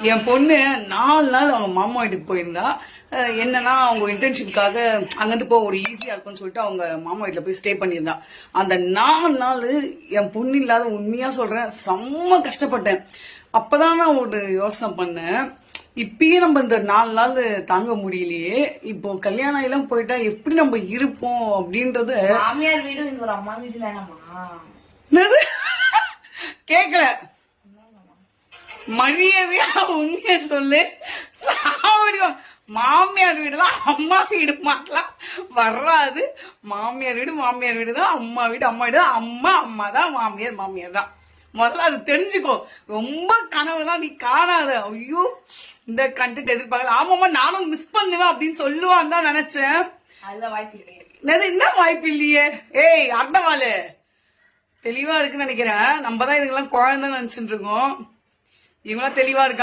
என் பொண்ணு 4 நாள் அவங்க மாமா வீட்டுக்கு போயிருந்தா. என்னன்னா அவங்க இன்டர்ன்ஷிப்காக அங்கிருந்து போக ஒரு ஈஸியா இருக்கும்னு சொல்லிட்டு அவங்க மாமா வீட்டுல போய் ஸ்டே பண்ணியிருந்தா. அந்த 4 நாள் என் பொண்ணு இல்லாத உண்மையா சொல்றேன் செம்ம கஷ்டப்பட்டேன். அப்பதான் நான் ஒரு யோசனை பண்ணேன், இப்பயே நம்ம இந்த 4 நாள் தாங்க முடியலையே, இப்போ கல்யாணம் எல்லாம் போயிட்டா எப்படி நம்ம இருப்போம் அப்படின்றது. மாமியார் வீடு இந்த ஒரு அம்மா வீடு தானம்மா. கேக்கல, மரியாதையா உண்மைய சொல்லு. சாவடியும். மாமியார் வீடுதான் அம்மா வீடு மாட்டலாம் வராது. மாமியார் வீடு தான், அம்மா வீடு தான், அம்மா தான், மாமியார் தான். முதல்ல அது தெரிஞ்சுக்கோ. ரொம்ப கனவுலாம் நீ காணாத. ஐயோ இந்த கண்டென்ட் எதிர்பார்க்கல. ஆமாமா நானும் மிஸ் பண்ணுவேன் அப்படின்னு சொல்லுவான்னு தான் நினைச்சேன். என்ன வாய்ப்பு இல்லையே. ஏய் அர்த்தவாளு தெளிவா இருக்குன்னு நினைக்கிறேன். நம்ம தான் இதுக்கெல்லாம் குழந்தை நினைச்சுட்டு இருக்கோம். இவங்களாம் தெளிவா இருக்கா.